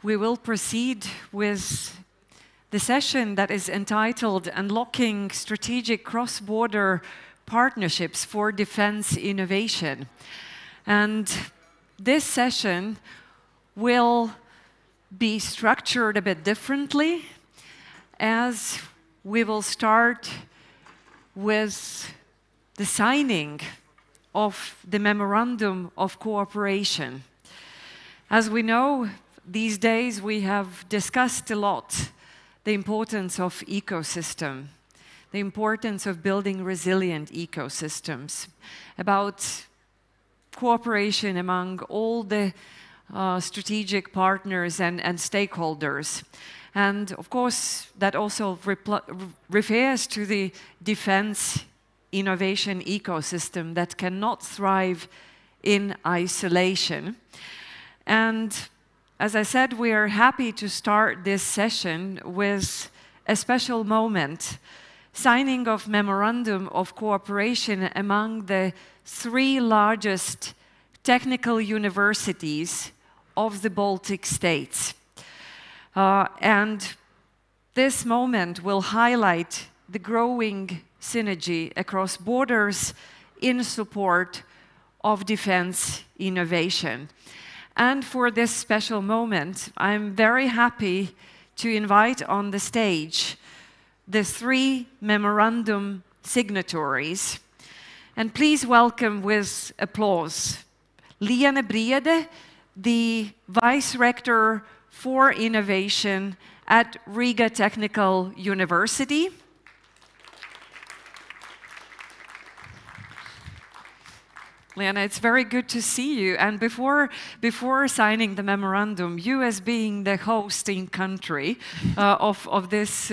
we will proceed with the session that is entitled Unlocking Strategic Cross-Border Partnerships for Defense Innovation. And this session will be structured a bit differently, as we will start with the signing of the Memorandum of Cooperation. As we know, these days we have discussed a lot the importance of ecosystem, the importance of building resilient ecosystems, about cooperation among all the strategic partners and stakeholders. And of course, that also refers to the defense innovation ecosystem that cannot thrive in isolation. And as I said, we are happy to start this session with a special moment, signing of Memorandum of Cooperation among the 3 largest technical universities of the Baltic states. And this moment will highlight the growing synergy across borders in support of defense innovation. And for this special moment, I'm very happy to invite on the stage the 3 memorandum signatories. And please welcome with applause Lene Briede, the Vice Rector for Innovation at Riga Technical University. Lena, it's very good to see you. And before signing the memorandum, you as being the hosting country of this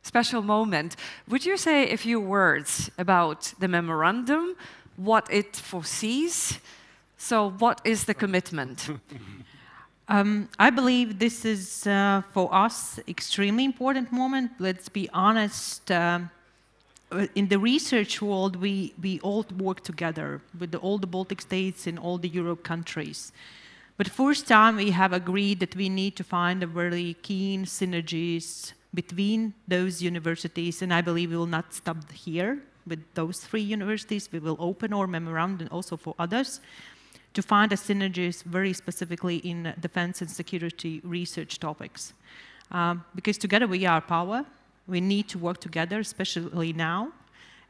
special moment, would you say a few words about the memorandum, what it foresees? So what is the commitment? I believe this is, for us, extremely important moment. Let's be honest. In the research world, we all work together with all the Baltic states and all the Europe countries. But first time we have agreed that we need to find a very keen synergies between those universities, and I believe we will not stop here with those 3 universities. We will open our memorandum also for others to find a synergies very specifically in defense and security research topics. Because together we are power. We need to work together, especially now.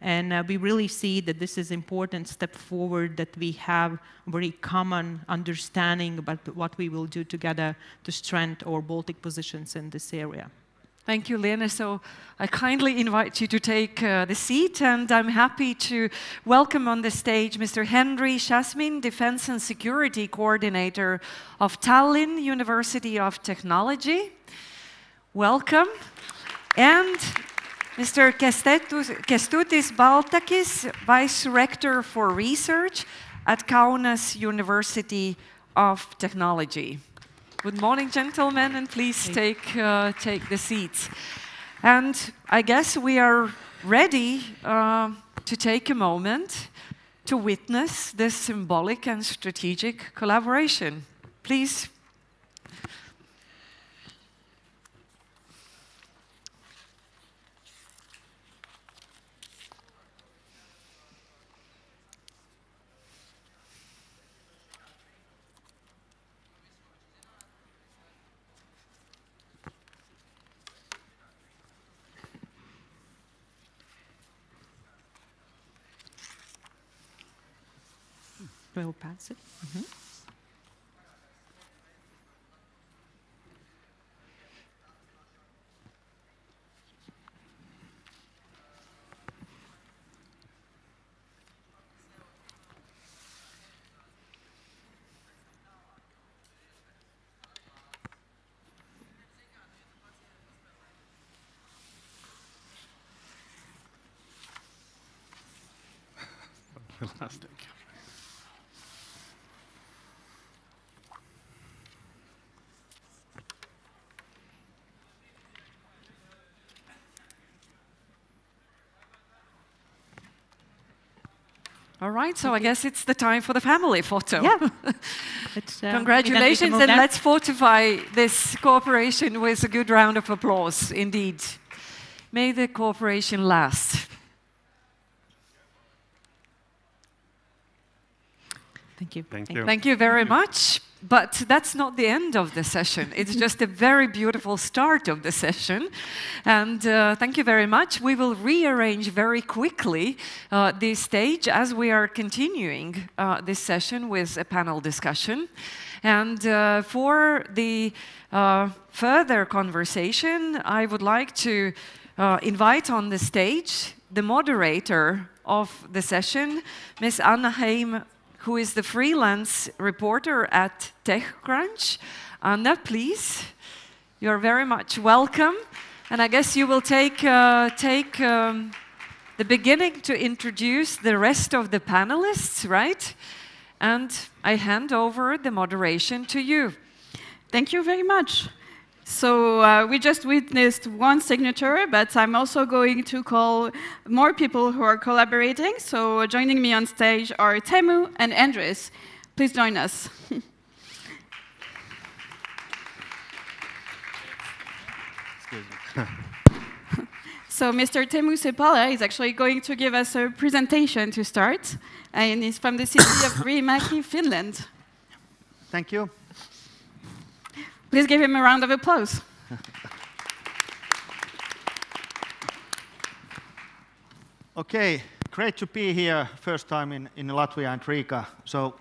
And we really see that this is an important step forward, that we have a very common understanding about what we will do together to strengthen our Baltic positions in this area. Thank you, Lena. So I kindly invite you to take the seat, and I'm happy to welcome on the stage Mr. Henry Shasmin, Defense and Security Coordinator of Tallinn University of Technology. Welcome. And Mr. Kestutis Baltakis, Vice Rector for Research at Kaunas University of Technology. Good morning, gentlemen, and please take the seats. And I guess we are ready to take a moment to witness this symbolic and strategic collaboration. Please. We'll pass it. Fantastic. All right, so I guess it's the time for the family photo. Yeah. Congratulations, and let's fortify this cooperation with a good round of applause, indeed. May the cooperation last. Thank you. Thank you. Thank you very much. But that's not the end of the session. It's just a very beautiful start of the session. And thank you very much. We will rearrange very quickly this stage as we are continuing this session with a panel discussion. And for the further conversation, I would like to invite on the stage the moderator of the session, Ms. Anna Heim, who is the freelance reporter at TechCrunch. Anna, please. You're very much welcome. And I guess you will take the beginning to introduce the rest of the panelists, right? And I hand over the moderation to you. Thank you very much. So we just witnessed one signature, but I'm also going to call more people who are collaborating. So joining me on stage are Teemu and Andres. Please join us. So Mr. Teemu Sepala is actually going to give us a presentation to start, and he's from the city of Riihimäki, Finland. Thank you. Please give him a round of applause. Okay, great to be here, first time in Latvia and Riga. So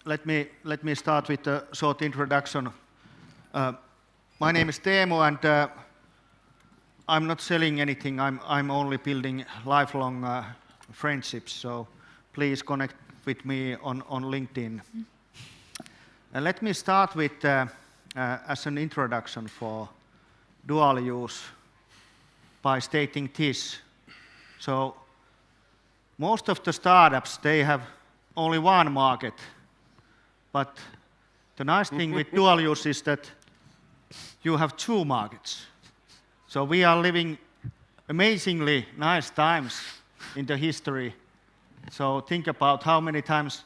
let me start with a short introduction. My name is Teemu, and I'm not selling anything. I'm only building lifelong friendships. So please connect with me on LinkedIn. Let me start with, as an introduction for dual use, by stating this. So most of the startups, they have only one market. But the nice thing with dual use is that you have two markets. So we are living amazingly nice times in the history. So think about how many times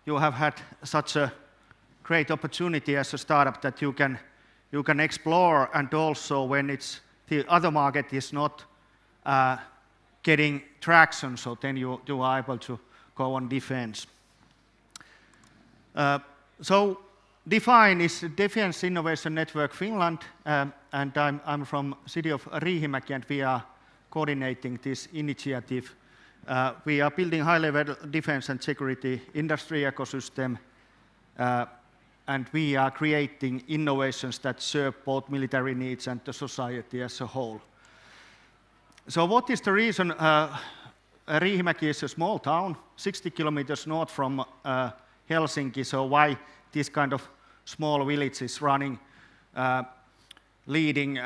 you have had such a great opportunity as a startup that you can explore, and also when it's the other market is not getting traction, so then you are able to go on defense. So Define is Defense Innovation Network Finland, and I'm from city of Riihimäki, and we are coordinating this initiative. We are building high-level defense and security industry ecosystem, and we are creating innovations that serve both military needs and the society as a whole. So what is the reason? Riihimäki is a small town, 60 kilometers north from Helsinki, so why this kind of small village is running leading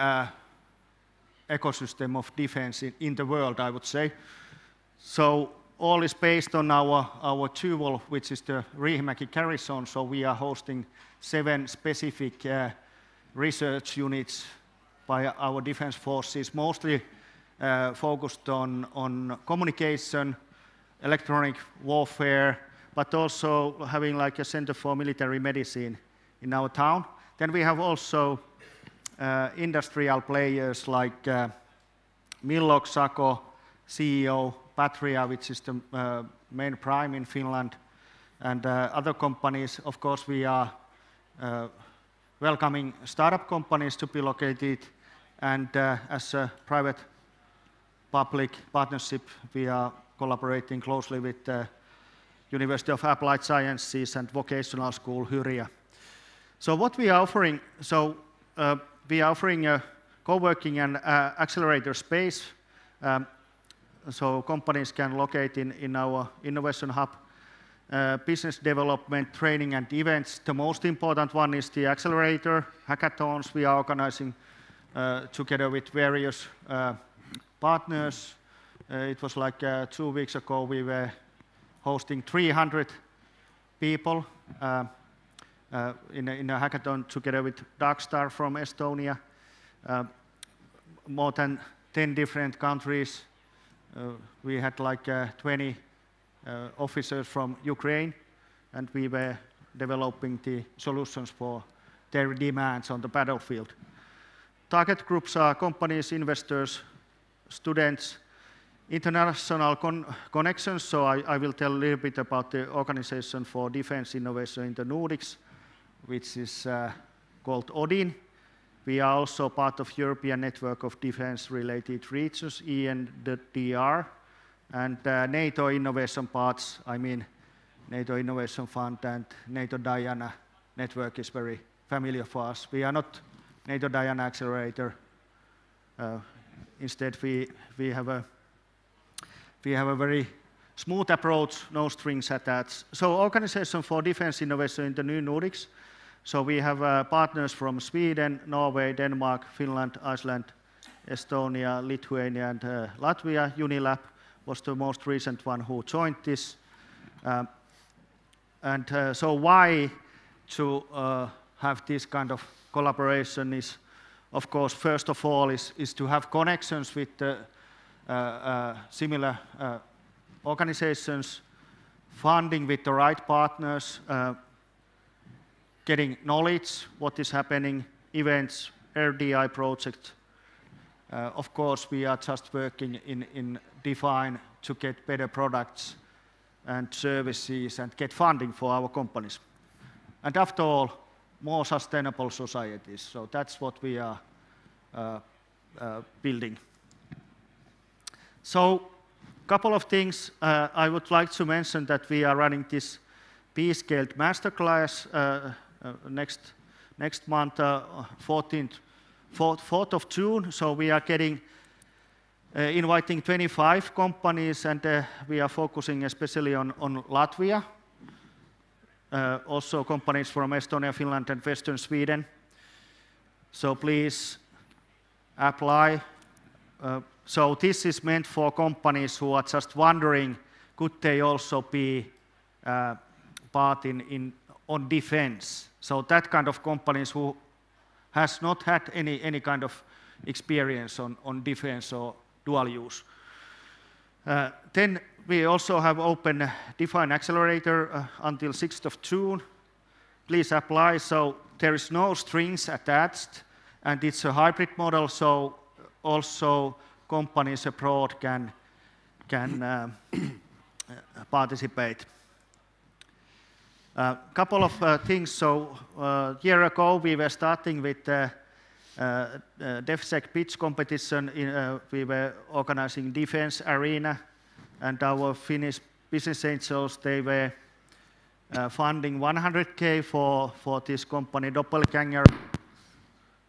ecosystem of defense in the world, I would say. So all is based on our tool, which is the Riihimäki Carry Zone. So we are hosting 7 specific research units by our defense forces, mostly focused on communication, electronic warfare, but also having like a center for military medicine in our town. Then we have also industrial players like Millog, Sako, CEO, Patria, which is the main prime in Finland, and other companies. Of course, we are welcoming startup companies to be located, and as a private-public partnership, we are collaborating closely with the University of Applied Sciences and Vocational School Hyria. So what we are offering, we are offering a co-working and accelerator space. So companies can locate in our innovation hub, business development, training and events. The most important one is the accelerator, hackathons we are organizing together with various partners. It was like 2 weeks ago we were hosting 300 people in a hackathon together with Darkstar from Estonia. More than 10 different countries. We had like 20 officers from Ukraine, and we were developing the solutions for their demands on the battlefield. Target groups are companies, investors, students, international connections. So I will tell a little bit about the Organization for Defense Innovation in the Nordics, which is called ODIN. We are also part of European Network of Defense-related Regions, ENDR, and NATO innovation parts, I mean NATO Innovation Fund and NATO Diana network is very familiar for us. We are not NATO Diana Accelerator. Instead, we have a very smooth approach, no strings attached. So Organization for Defense Innovation in the New Nordics. So we have partners from Sweden, Norway, Denmark, Finland, Iceland, Estonia, Lithuania, and Latvia. Unilab was the most recent one who joined this. So why to have this kind of collaboration is, of course, first of all, is to have connections with similar organizations, funding with the right partners, getting knowledge, what is happening, events, RDI project. Of course, we are just working in Define to get better products and services and get funding for our companies. And after all, more sustainable societies. So that's what we are building. So a couple of things I would like to mention, that we are running this P-Scaled Masterclass next month, 4th of June. So we are inviting 25 companies, and we are focusing especially on Latvia. Also companies from Estonia, Finland, and Western Sweden. So please apply. So this is meant for companies who are just wondering, could they also be part on defense? So that kind of companies who has not had any kind of experience on defense or dual use. Then we also have open Define Accelerator until 6th of June. Please apply. So there is no strings attached, and it's a hybrid model, so also companies abroad can participate. A couple of things. So a year ago, we were starting with DefSec pitch competition. We were organizing defense arena, and our Finnish business angels, they were funding 100K for this company, Doppelganger,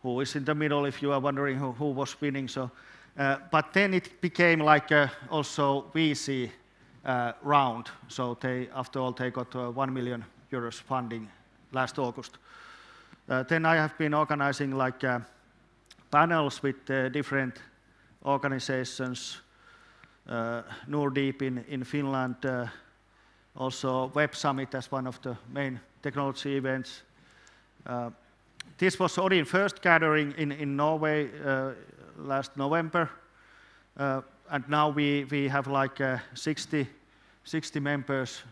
who is in the middle, if you are wondering who was winning. So, but then it became like also VC round. So after all, they got 1 million euros funding last August. Then I have been organizing like panels with different organizations, Nordeep in Finland, also Web Summit as one of the main technology events. This was Odin first gathering in Norway last November, and now we have like 60 members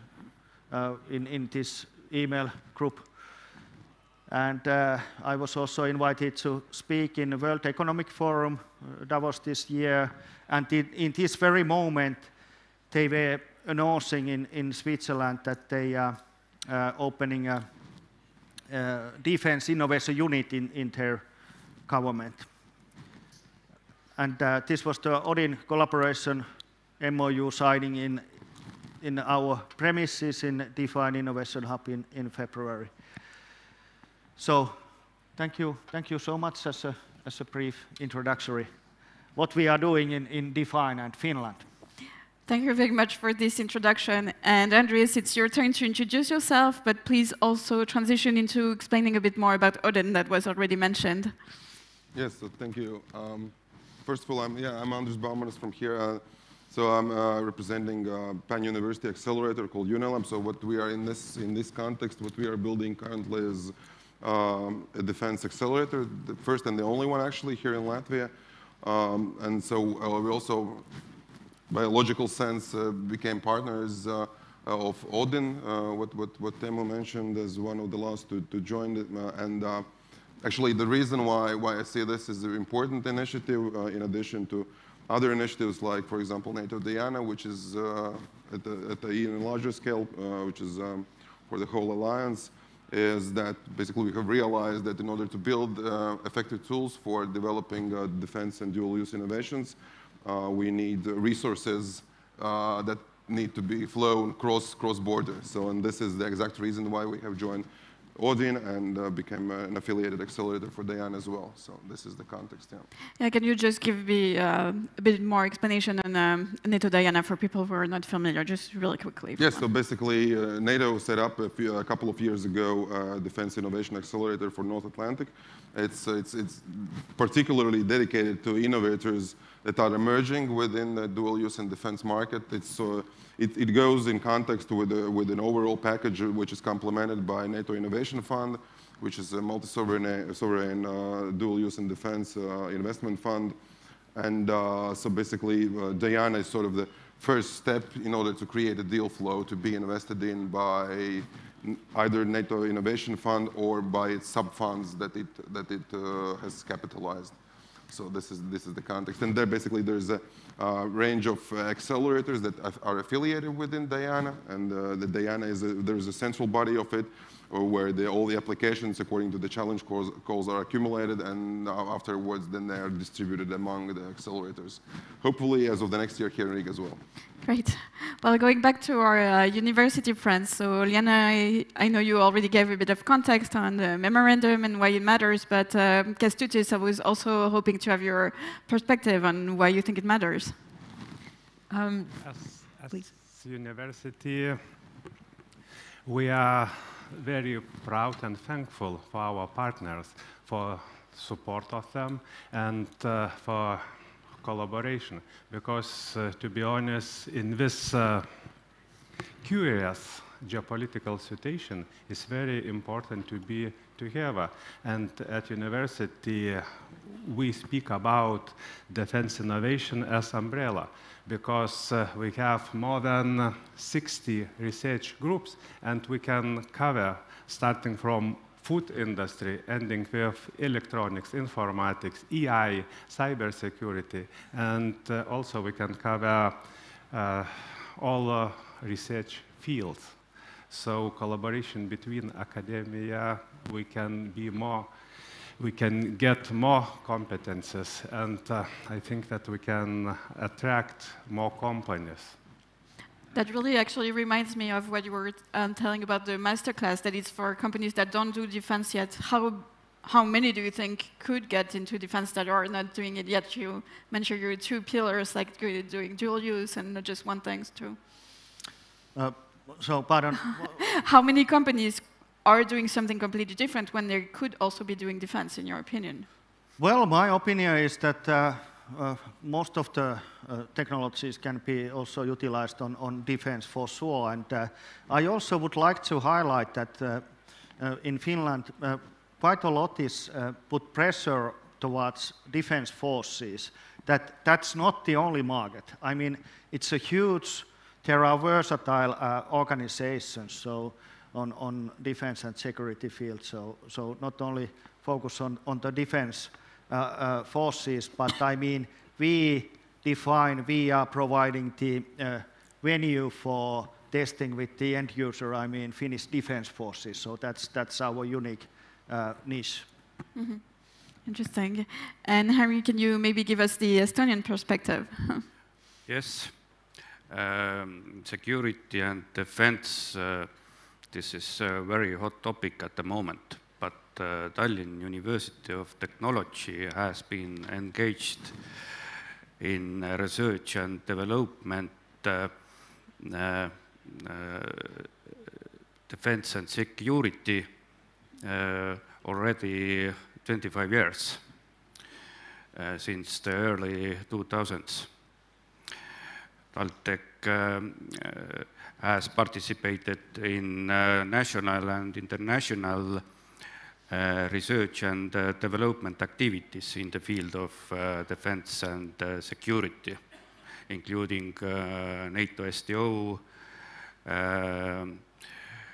in this email group. And I was also invited to speak in the World Economic Forum, Davos this year. And in this very moment, they were announcing in Switzerland that they are opening a defense innovation unit in their government. And this was the Odin collaboration MOU signing in our premises in Define Innovation Hub in February. So thank you so much as a brief introductory what we are doing in Define and Finland. Thank you very much for this introduction. And Andreas, it's your turn to introduce yourself, but please also transition into explaining a bit more about Odin that was already mentioned. Yes, so thank you. First of all, I'm Andris Baumanis from here. So I'm representing pan-university accelerator called Unilab. So what we are in this context, what we are building currently is a defense accelerator, the first and the only one actually here in Latvia. And so we also biological sense, became partners of Odin, what Teemu mentioned as one of the last to join it. Actually, the reason why I say this is an important initiative, in addition to other initiatives like, for example, NATO Diana, which is at an even larger scale, which is for the whole alliance, is that basically we have realized that in order to build effective tools for developing defense and dual-use innovations, we need resources that need to be flown cross-border. So, and this is the exact reason why we have joined Odin and became an affiliated accelerator for Diana as well. So this is the context. Yeah, can you just give me a bit more explanation on NATO Diana for people who are not familiar, just really quickly? Yes, so basically NATO set up a couple of years ago a Defense Innovation Accelerator for North Atlantic. It's particularly dedicated to innovators that are emerging within the dual-use and defense market. It goes in context with an overall package which is complemented by NATO Innovation Fund, which is a multi-sovereign dual-use and defense investment fund. And so basically, Diana is sort of the first step in order to create a deal flow to be invested in by either NATO Innovation Fund or by its sub-funds that it has capitalized. So this is the context. And there basically there's a range of accelerators that are affiliated within Diana. And the Diana there's a central body of it where all the applications according to the challenge calls are accumulated, and afterwards then they are distributed among the accelerators. Hopefully as of the next year here in Riga as well. Great. Well, going back to our university friends, so Liana, I know you already gave a bit of context on the memorandum and why it matters, but Kęstutis, I was also hoping to have your perspective on why you think it matters. As university, we are very proud and thankful for our partners, for support of them, and for collaboration, because to be honest, in this curious geopolitical situation, it's very important to be together. And at university, we speak about defense innovation as umbrella, because we have more than 60 research groups, and we can cover starting from food industry, ending with electronics, informatics, AI, cybersecurity, and also we can cover all research fields. So collaboration between academia, we can get more competences, and I think that we can attract more companies. That really actually reminds me of what you were telling about the masterclass, that it's for companies that don't do defense yet. How many do you think could get into defense that are not doing it yet? You mentioned your two pillars, like doing dual use and not just one thing too. So, pardon? How many companies are doing something completely different when they could also be doing defense, in your opinion? Well, my opinion is that most of the technologies can be also utilized on defense for sure. And I also would like to highlight that in Finland, quite a lot is put pressure towards defense forces. That's not the only market. I mean, it's a huge, there are versatile organizations so on defense and security field. So not only focus on the defense forces, but I mean, we are providing the venue for testing with the end user, I mean, Finnish Defense Forces. So that's our unique niche. Mm-hmm. Interesting. And Harry, can you maybe give us the Estonian perspective? Yes. Security and defense, this is a very hot topic at the moment. But Tallinn University of Technology has been engaged in research and development, defense and security already 25 years, since the early 2000s. TalTech has participated in national and international research and development activities in the field of defense and security. including NATO STO,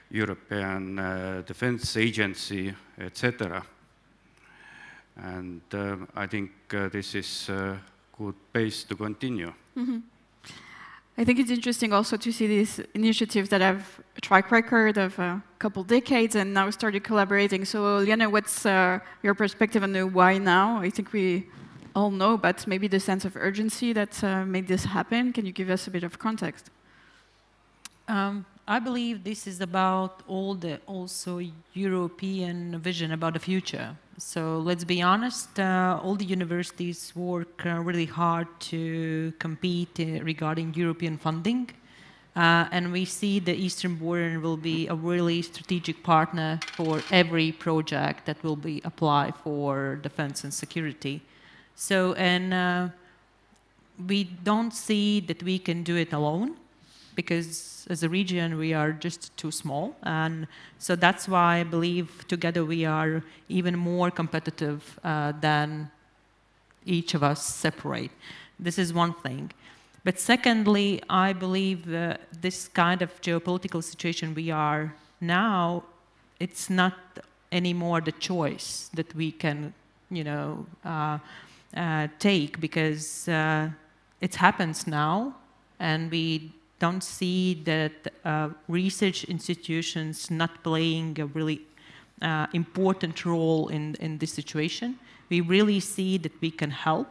European Defence Agency, etc. And I think this is a good base to continue. I think it's interesting also to see these initiatives that have a track record of a couple decades and now started collaborating. So, Liana, what's your perspective on the why now? I think we all know, but maybe the sense of urgency that made this happen. Can you give us a bit of context? I believe this is about all the also European vision about the future. So let's be honest, all the universities work really hard to compete regarding European funding. And we see the Eastern Border will be a really strategic partner for every project that will be applied for defense and security. So, and we don't see that we can do it alone, because as a region we are just too small, and so that's why I believe together we are even more competitive than each of us separate. This is one thing. But secondly, I believe this kind of geopolitical situation we are now, it's not anymore the choice that we can, you know, take, because it happens now, and we don't see that research institutions not playing a really important role in this situation. We really see that we can help,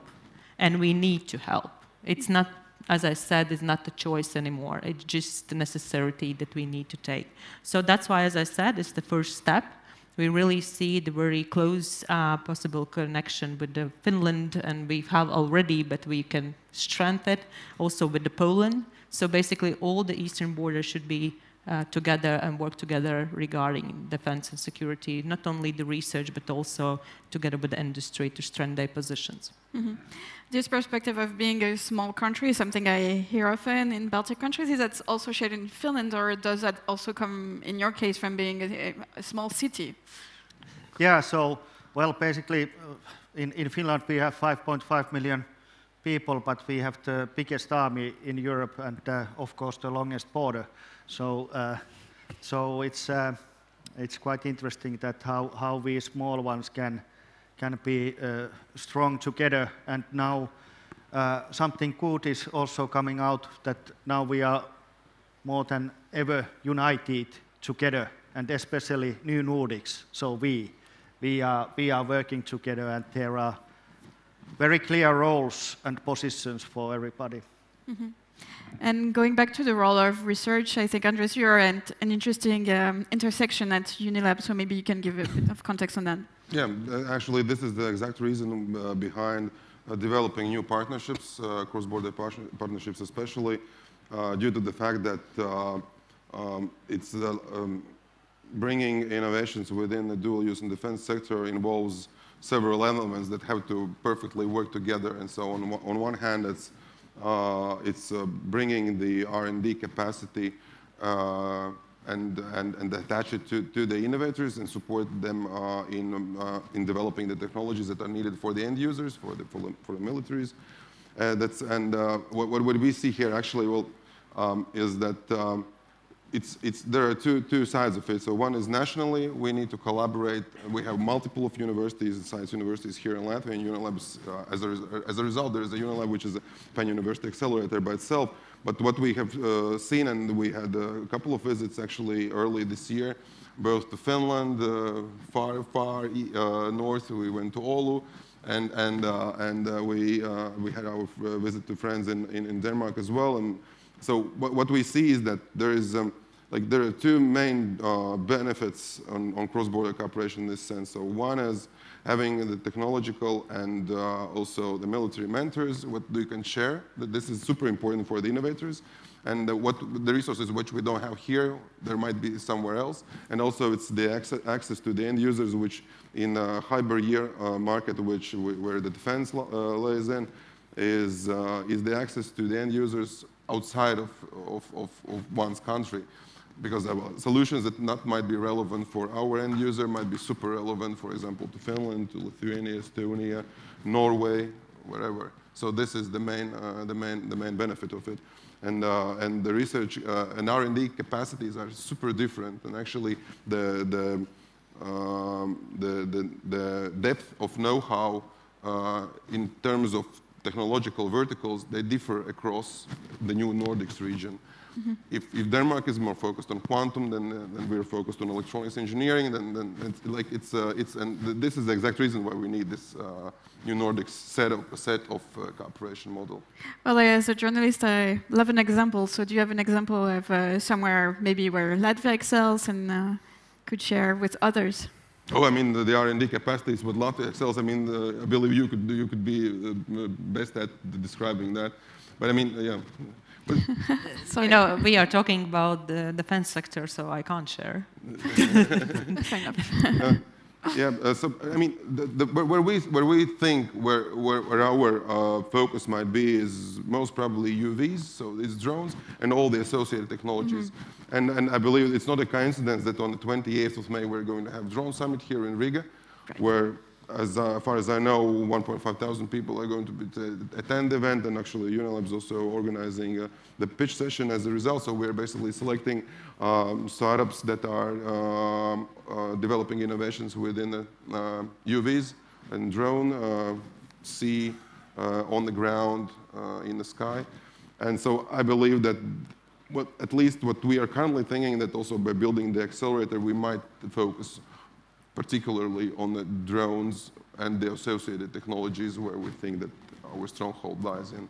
and we need to help. It's not, as I said, it's not a choice anymore. It's just a necessity that we need to take. So that's why, as I said, it's the first step. We really see the very close possible connection with Finland, and we have already, but we can strengthen it also with the Poland. So basically, all the eastern borders should be together and work together regarding defense and security, not only the research, but also together with the industry to strengthen their positions. This perspective of being a small country is something I hear often in Baltic countries. Is that also shared in Finland, or does that also come, in your case, from being a small city? Yeah, so, well, basically, in Finland we have 5.5 million people, but we have the biggest army in Europe and, of course, the longest border. So, it's quite interesting that how we small ones can be strong together. And now something good is also coming out, that now we are more than ever united together, and especially New Nordics. So we are working together, and there are very clear roles and positions for everybody. And going back to the role of research, I think, Andres, you're at an interesting intersection at UNILAB, so maybe you can give a bit of context on that. Yeah, actually, this is the exact reason behind developing new partnerships, cross-border partnerships especially, due to the fact that it's bringing innovations within the dual-use and defense sector involves several elements that have to perfectly work together. And so on one hand, it's bringing the R&D capacity and attach it to the innovators and support them in developing the technologies that are needed for the end users, for the militaries. What we see here actually is that there are two sides of it. So one is nationally, we need to collaborate. We have multiple of universities, science universities here in Latvia, and UNILAB, as a result, there is a UNILAB, which is a pan-university accelerator by itself. But what we have seen, and we had a couple of visits actually early this year, both to Finland, far north, we went to Oulu, and we had our visit to friends in Denmark as well. And so what we see is that there is there are two main benefits on cross-border cooperation in this sense. So one is having the technological and also the military mentors, what you can share. This is super important for the innovators. And what the resources which we don't have here, there might be somewhere else. And also it's the access to the end users, which in a hybrid market, where the defense lays in, is the access to the end users outside of one's country. Because solutions that might be relevant for our end user might be super relevant, for example, to Finland, to Lithuania, Estonia, Norway, wherever. So this is the main benefit of it. And the research and R&D capacities are super different. And actually, the depth of know-how in terms of technological verticals, they differ across the new Nordics region. Mm-hmm. If Denmark is more focused on quantum, then we're focused on electronics engineering. Then and this is the exact reason why we need this new Nordics set of cooperation model. Well, as a journalist, I love an example. So, do you have an example of somewhere maybe where Latvia excels and could share with others? Oh, I mean, the R&D capacities with Latvia excels. I mean, I believe you could be best at describing that. But I mean, yeah. So, you know, we are talking about the defense sector, so I can't share. Fair enough. Yeah, so I mean, where we think where our focus might be is most probably UVs, so it's drones and all the associated technologies. Mm-hmm. And I believe it's not a coincidence that on the 28th of May we're going to have Drone Summit here in Riga, right, where, as far as I know, 1,500 people are going to attend the event, and actually UNELAB is also organizing the pitch session as a result. So we're basically selecting startups that are developing innovations within UVs and drone, sea, on the ground, in the sky. And so I believe that at least what we are currently thinking, that also by building the accelerator, we might focus particularly on the drones and the associated technologies where we think that our stronghold lies in.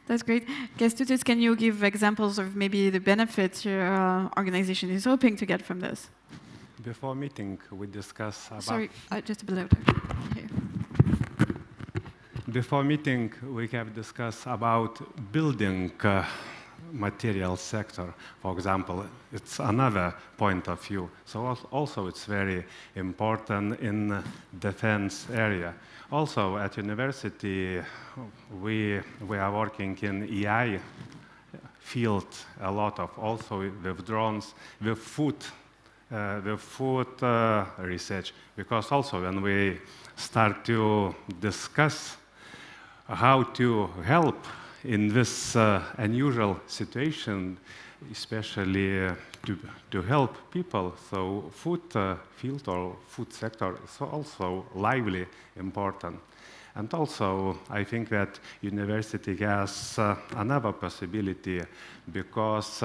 That's great. Kęstutis, can you give examples of maybe the benefits your organization is hoping to get from this? Before meeting, we discuss about... Sorry, just a bit louder. Here. Before meeting, we have discussed about building material sector, for example. It's another point of view. So also it's very important in defense area. Also at university, we are working in AI field a lot of, also with drones, with food research, because also when we start to discuss how to help in this unusual situation, especially to help people, so food field or food sector is also lively important. And also, I think that university has another possibility, because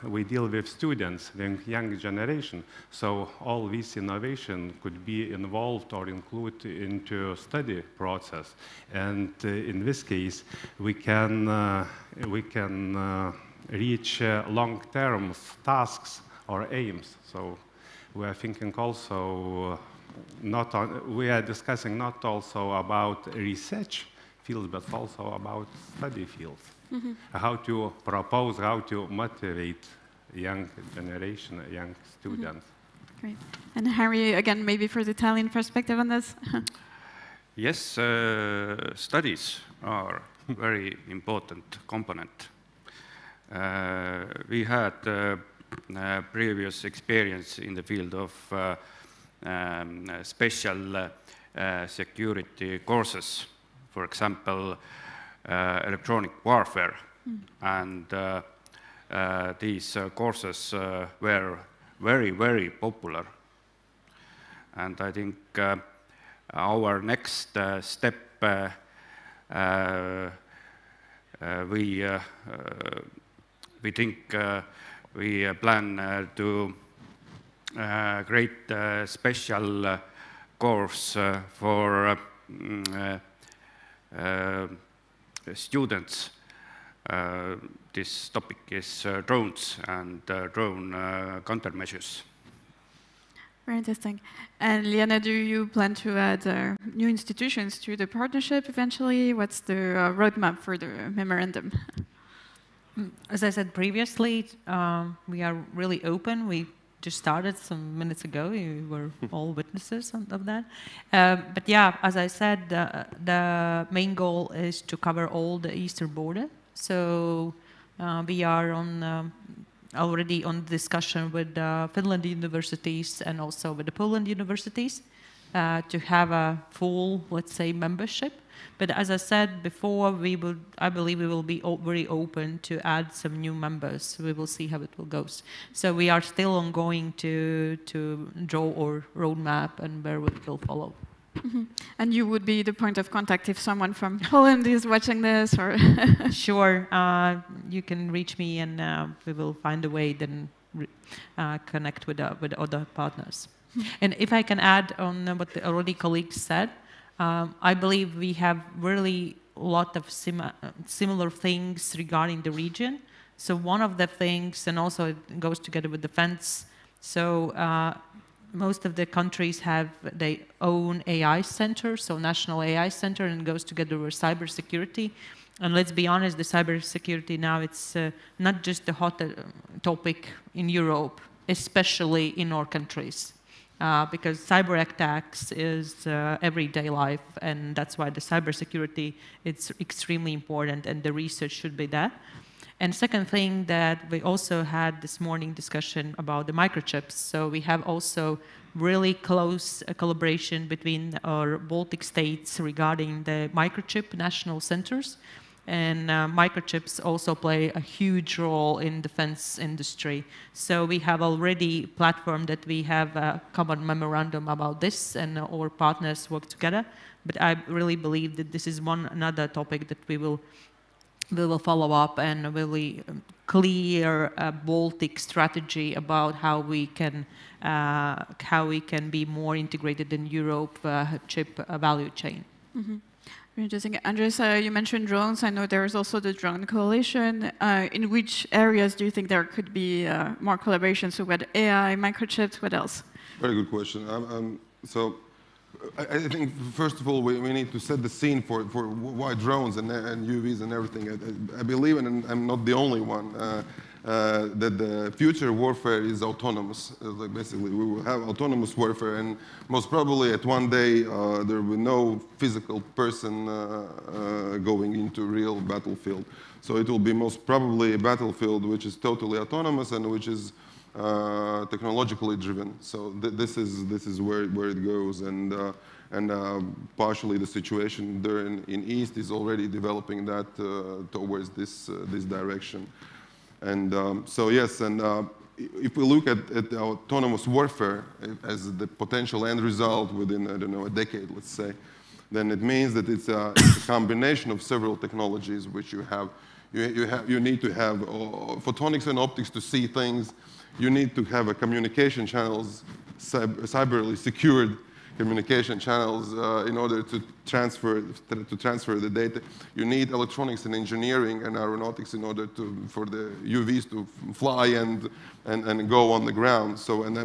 we deal with students, the young generation, so all this innovation could be involved or included into study process. And in this case, we can reach long-term tasks or aims. So we are thinking also we are discussing not also about research fields, but also about study fields. Mm-hmm. How to propose, how to motivate young generation, young students. Mm-hmm. Great. And Harry, again, maybe for the Italian perspective on this? Yes, studies are a very important component. We had previous experience in the field of special security courses, for example, electronic warfare. And these courses were very, very popular. And I think our next step, we think we plan to create a special course for students. This topic is drones and drone countermeasures. Very interesting. And Liana, do you plan to add new institutions to the partnership eventually? What's the roadmap for the memorandum? As I said previously, we are really open. We just started some minutes ago. We were all witnesses of that. But yeah, as I said, the main goal is to cover all the eastern border. So we are already on discussion with Finland universities and also with the Poland universities to have a full, let's say, membership. But as I said before, I believe we will be very open to add some new members. We will see how it will go. So we are still ongoing to draw our roadmap and where we will follow. And you would be the point of contact if someone from Poland is watching this, or? Sure, you can reach me, and we will find a way then connect with other partners. And if I can add on what the already colleagues said, I believe we have really a lot of similar things regarding the region. So one of the things, and also it goes together with defense. So most of the countries have their own AI center, so national AI center, and goes together with cybersecurity. And let's be honest, the cybersecurity now, it's not just a hot topic in Europe, especially in our countries, because cyber attacks is everyday life, and that's why the cybersecurity is extremely important, and the research should be that. And second thing that we also had this morning discussion about the microchips. So we have also really close collaboration between our Baltic states regarding the microchip national centers. And microchips also play a huge role in defense industry. So we have already a platform that we have a common memorandum about this, and our partners work together. But I really believe that this is another topic that we will follow up, and really clear Baltic strategy about how we can be more integrated in Europe chip value chain. Interesting. Andres, you mentioned drones. I know there is also the Drone Coalition. In which areas do you think there could be more collaboration? So what AI, microchips, what else? Very good question. So I think, first of all, we need to set the scene for why drones and UVs and everything. I believe, and I'm not the only one, that the future warfare is autonomous. Like basically, we will have autonomous warfare, and most probably at one day, there will be no physical person going into real battlefield. So it will be most probably a battlefield which is totally autonomous and which is technologically driven. So this is where it goes, and partially the situation there in East is already developing that towards this direction. And so yes, and if we look at the autonomous warfare as the potential end result within, I don't know, a decade, let's say, then it means that it's a combination of several technologies which you have. You need to have photonics and optics to see things. You need to have a communication channels, cyberly secured communication channels in order to transfer the data. You need electronics and engineering and aeronautics in order for the UVs to fly and go on the ground. So, and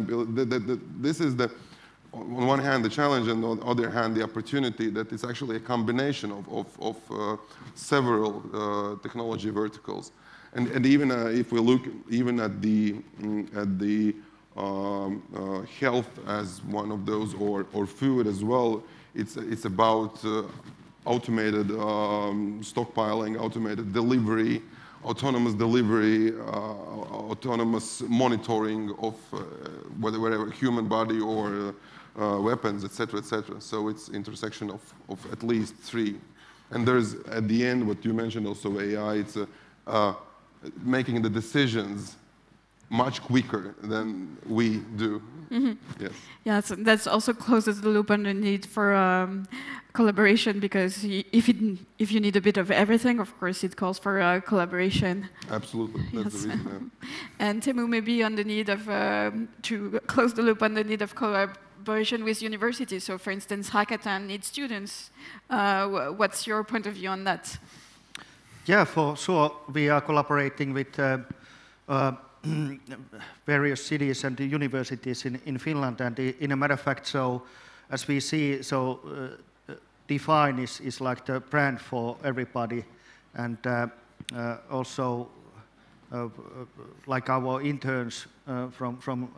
this is on one hand the challenge, and on the other hand the opportunity, that it's actually a combination of several technology verticals. And even if we look even at the health as one of those, or food as well, it's about automated stockpiling, automated delivery, autonomous delivery, autonomous monitoring of whatever human body or weapons, etc., etc. So it's intersection of at least three. And there's at the end what you mentioned also, AI. It's making the decisions much quicker than we do. Yes. Yeah, that's also closes the loop on the need for collaboration, because if you need a bit of everything, of course, it calls for collaboration. Absolutely, that's Yes. the reason. Yeah. And Teemu, maybe on the need of to close the loop on the need of collaboration with universities. So, for instance, Hackathon needs students. What's your point of view on that? Yeah, for sure. We are collaborating with various cities and universities in Finland. And in a matter of fact, so as we see, so Define is like the brand for everybody. And also, like our interns from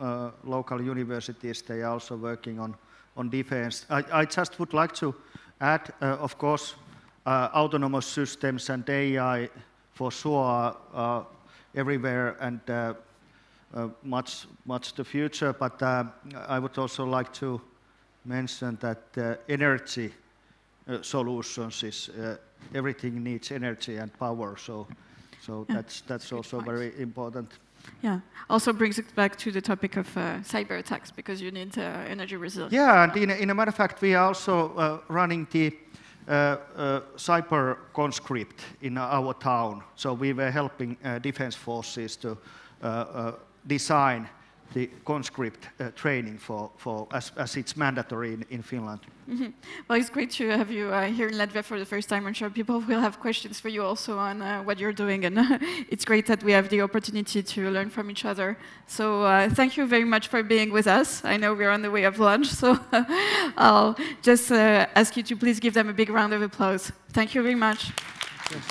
local universities, they are also working on defense. I just would like to add, of course, autonomous systems and AI for sure are everywhere and much the future. But I would also like to mention that energy solutions is everything needs energy and power. So that's also very important. Yeah, also brings it back to the topic of cyber attacks, because you need energy resilience. Yeah, and in a matter of fact, we are also running the cyber conscript in our town. So we were helping defense forces to design the conscript training as it's mandatory in Finland. Mm-hmm. Well, it's great to have you here in Latvia for the first time. I'm sure people will have questions for you also on what you're doing, and it's great that we have the opportunity to learn from each other. So thank you very much for being with us. I know we're on the way of lunch, so I'll just ask you to please give them a big round of applause. Thank you very much. Yes.